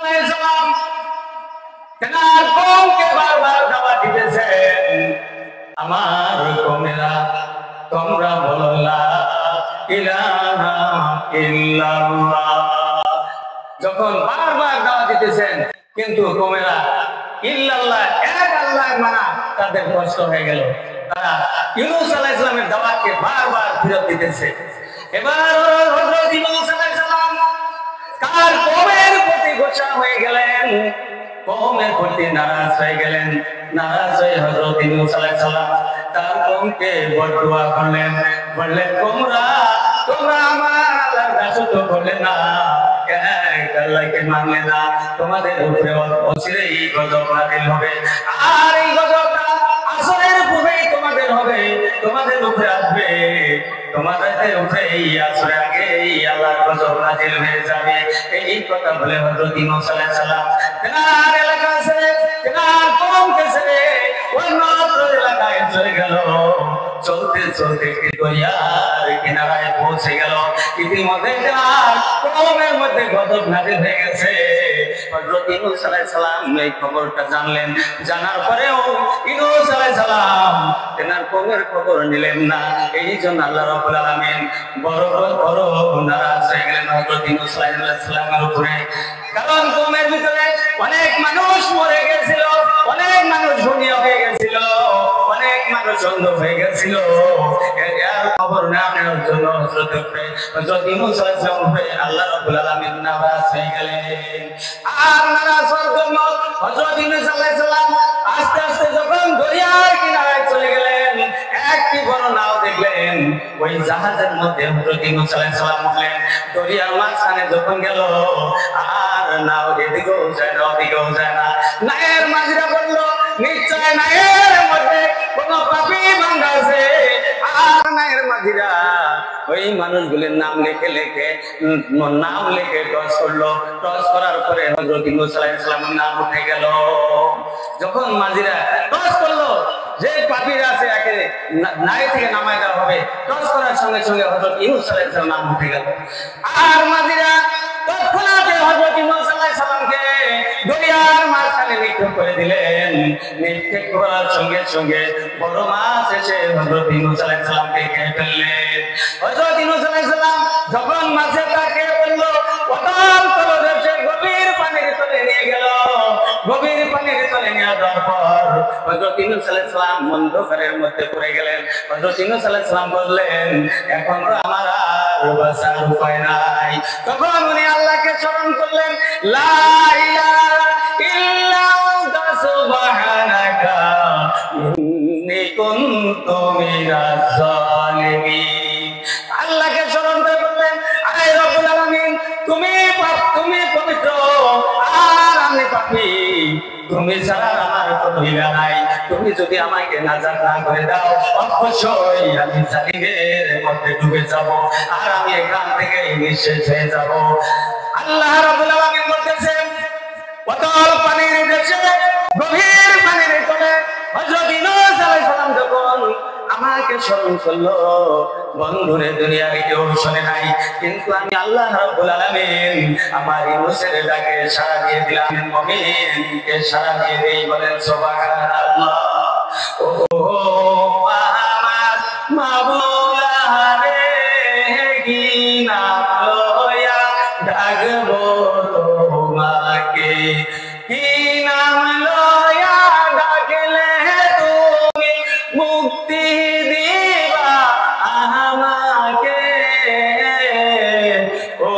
সালাম তেনার কওমকে বারবার দাওয়াত দিতেছেন, আমার কওমেরা তোমরা বলো লা ইলাহা ইল্লাল্লাহ। যখন বারবার দাওয়াত দিতেছেন কিন্তু কওমেরা ইল্লাল্লাহ এক আল্লাহ মানা তাদের কষ্ট হয়ে গেল। তারা ইউনূস আলাইহিস সালামের দাওয়াতকে বারবার ফিরত দিতেছে। এবার হযরত ইউনূস আলাইহিস সালাম তার কওমের প্রতি গোসা হয়ে গেলেন, কওমের প্রতি নারাজ হয়ে গেলেন। নারাজ হয়ে হযরত ইউনূস আলাইহিস সালাম তার কওমকে বদদুয়া করলেন, বললেন তোমরা আমার আল্লাহর দাসত্ব করলে না, এক আল্লাহকে মানলে না, তোমাদের উপরে অচিরেই গজব নাযিল হবে। আর এই গজবটা আসরের পূর্বেই তোমাদের হবে, তোমাদের উপরে আসবে, তোমাদের উপরে এই আসরের আগেই আল্লাহর গজব নাযিল হয়ে যাবে। এই কথা বলে হযরত ইউনূস আলাইহিস সালাম তেনার এলাকা ছেড়ে, তেনার কওমকে ছেড়ে অন্য এলাকায় চলে গেল। চলতে চলতে দরিয়ার কিনারায় পৌঁছে গেল। ইতিমধ্যে তার কওমের মধ্যে গজব নাযিল হয়ে গেছে। হযরত ইউনূস আলাইহিস সালাম এই খবরটা জানলেন। জানার পরেও ইউনূস আলাইহিস সালাম তেনার কওমের খবর নিলেন না। এই জন্য আল্লাহ রাব্বুল আলামিন বড় নারাজ হয়ে গেলেন হযরত ইউনূস আলাইহিস সালামের উপরে। কারণ কওমের ভিতরে অনেক মানুষ মরে গেছিল, অনেক মানুষ ধনী হয়ে গেছিল, অনেক মানুষ অন্ধ হয়ে গেছিল। এর খবর না নেওয়ার জন্য হযরত ইউনূস আলাইহিস সালামের উপরে আল্লাহ রাব্বুল আলামিন নারাজ হয়ে গেলেন। আর নারাজ হওয়ার জন্য হযরত ইউনূস আলাইহিস সালাম আস্তে আস্তে যখন দরিয়ার কিনারায় চলে গেলেন, একটি বড় নাও দেখলেন। ওই জাহাজের মধ্যে হযরত ইউনূস আলাইহিস সালাম উঠলেন। দরিয়ার মাঝখানে যখন গেল, আর নাও এদিকেও যায় না ওদিকেও যায় না। নায়ের মাঝিরা বলল নিশ্চয় নায়ের মধ্যে কোন পাপী বান্দা আছে। আর নায়ের মাঝিরা ওই মানুষগুলির নাম লিখে টস করলো। টস করার পরে হযরত ইউনূস আলাইহিস সালামের নাম উঠে গেল। যখন মাঝিরা টস করলো যে পাপীরা আছে একে নাই থেকে নামায় দেওয়া হবে, টস করার সঙ্গে সঙ্গে হযরত ইউনূস আলাইহিস সালামের নাম উঠে গেল। আর মাঝিরা তৎক্ষণাৎ হযরত ইউনূস আলাইহিস সালামকে দরিয়ার মাঝখানে নিক্ষেপ করে দিলেন। নিক্ষেপ করার সঙ্গে সঙ্গে বড় মাছ এসে হযরত ইউনূস আলাইহিস সালামকে খেয়ে ফেললেন। হযরত ইউনূস আলাইহিস সালাম যখন মাছটা খেয়ে ফেলল, অতল তলদেশে গভীর পানির তলে নিয়ে গেল। গভীর পানির তলে নিয়ে যাওয়ার পর হযরত ইউনূস আলাইহিস সালাম অন্ধকারের মধ্যে পড়ে গেলেন। হযরত ইউনূস আলাইহিস সালাম বললেন এখন তো আমার আর বাঁচার উপায় নাই। তখন উনি আল্লাহকে স্মরণ করলেন, লা ইলাহা ইল্লা আনতা সুবহানাকা ইন্নী কুনতু মিনাজ জালিমিন। আল্লাহকে স্মরণ করে বললেন, আরে রব্বুল আলামিন, তুমি পবিত্র আর আমি পাপী। তুমি ছাড়া আমার কোনো ইলাহ নাই। তুমি যদি আমাকে নাজাত না করে দাও, অবশ্যই আমি জালিমের মধ্যে ডুবে যাব, আর আমি এখান থেকে নিঃশেষ হয়ে যাব। আল্লাহ রাব্বুল আলামিন বলতেছেন, অতল পানির দেশে গভীর পানির তলে হযরত ইউনূস আলাইহিস সালাম যখন আমাকে স্মরণ করলো, বন্ধুরে দুনিয়ার কেউ শুনে নাই, কিন্তু আমি আল্লাহ রাব্বুল আলামিন আমার ইউনূসের ডাকে সাড়া দিয়ে দিলাম। মুমিনকে সাড়া দিয়ে দেই, বলেন সুবহানাল্লাহ। ও আমার মাওলা রে, কি নাম লয়া ডাকবো তোমাকে, কি নাম লয়া ডাকলে তুমি মুক্তি দিবা আমাকে। ও